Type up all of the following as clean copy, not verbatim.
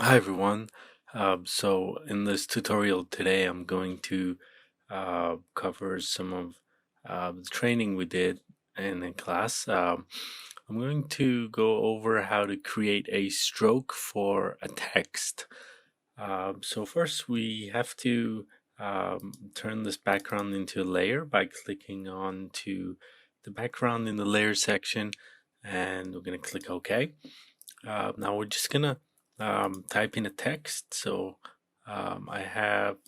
Hi everyone. So in this tutorial today, I'm going to cover some of the training we did in a class. I'm going to go over how to create a stroke for a text. So first we have to turn this background into a layer by clicking on to the background in the layer section, and we're going to click OK. Now we're just gonna type in a text. So I have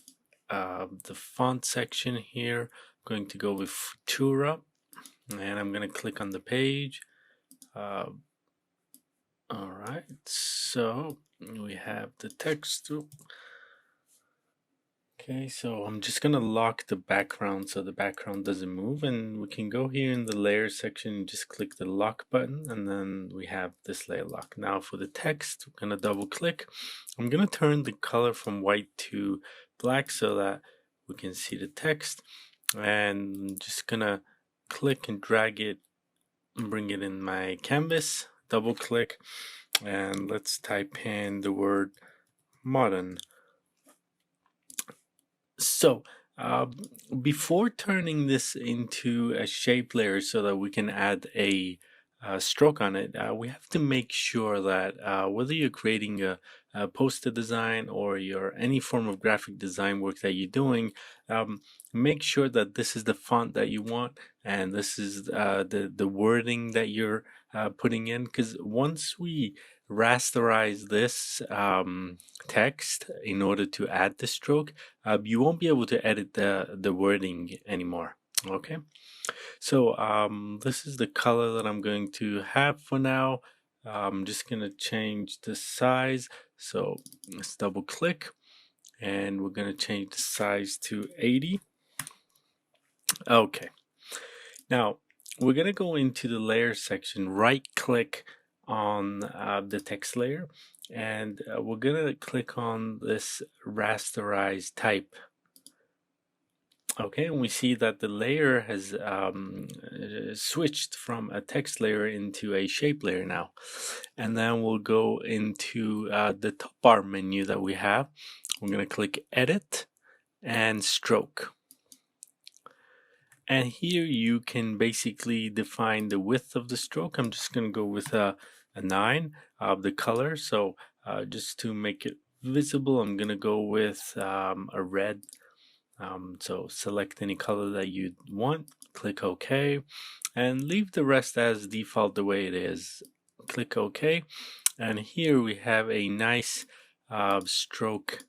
the font section here. I'm going to go with Futura, and I'm gonna click on the page. Uh, all right, so we have the text. Okay, so I'm just gonna lock the background so the background doesn't move, and we can go here in the layer section and just click the lock button, and then we have this layer lock. Now for the text, we're gonna double click. I'm gonna turn the color from white to black so that we can see the text, and I'm just gonna click and drag it and bring it in my canvas. Double click, and let's type in the word modern. So, before turning this into a shape layer so that we can add a stroke on it, we have to make sure that whether you're creating a poster design or your any form of graphic design work that you're doing, make sure that this is the font that you want and this is the wording that you're putting in. Because once we rasterize this text in order to add the stroke, you won't be able to edit the wording anymore. Okay, so this is the color that I'm going to have for now. I'm just gonna change the size. So let's double click, and we're gonna change the size to 80. Okay, now we're gonna go into the layer section, right click on the text layer, and we're gonna click on this rasterize type. Okay, and we see that the layer has switched from a text layer into a shape layer now. And then we'll go into the top bar menu that we have. We're going to click Edit and Stroke. And here you can basically define the width of the stroke. I'm just going to go with a 9 of the color. So just to make it visible, I'm going to go with a red. So select any color that you want, click OK, and leave the rest as default the way it is. Click OK, and here we have a nice stroke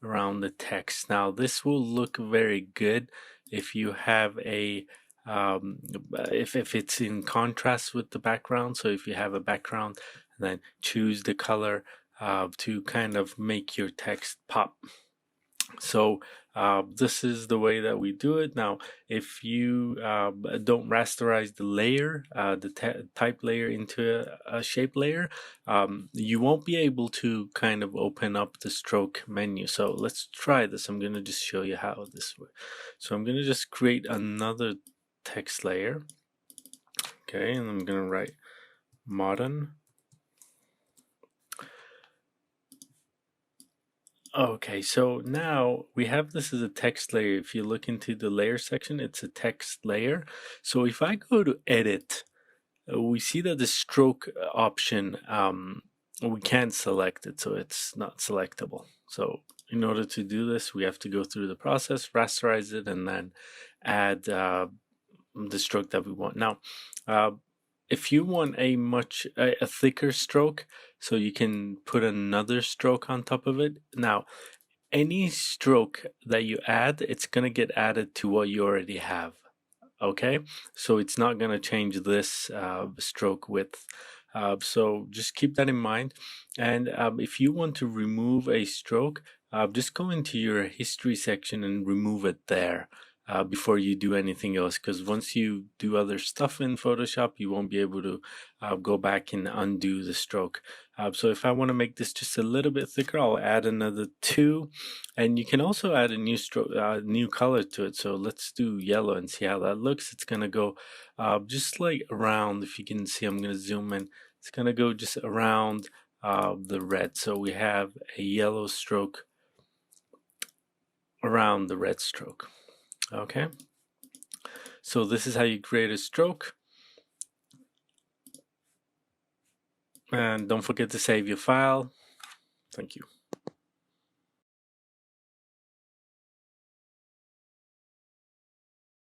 around the text. Now this will look very good if you have a if it's in contrast with the background. So if you have a background, then choose the color to kind of make your text pop. So this is the way that we do it. Now, if you don't rasterize the layer, the type layer into a shape layer, you won't be able to kind of open up the stroke menu. So let's try this. I'm going to just show you how this works. So I'm going to just create another text layer. Okay, and I'm going to write modern. Okay, so now we have this as a text layer. If you look into the layer section, it's a text layer. So if I go to edit, we see that the stroke option, we can't select it, so it's not selectable. So in order to do this, we have to go through the process, rasterize it, and then add the stroke that we want. Now, if you want a thicker stroke, so you can put another stroke on top of it. Now, any stroke that you add, it's gonna get added to what you already have. Okay, so it's not gonna change this stroke width. So just keep that in mind. And if you want to remove a stroke, just go into your history section and remove it there. Before you do anything else, because once you do other stuff in Photoshop, you won't be able to go back and undo the stroke. So if I want to make this just a little bit thicker, I'll add another 2, and you can also add a new stroke, new color to it. So let's do yellow and see how that looks. It's gonna go just like around. If you can see, I'm gonna zoom in. It's gonna go just around of the red. So we have a yellow stroke around the red stroke. Okay, so this is how you create a stroke. And don't forget to save your file. Thank you.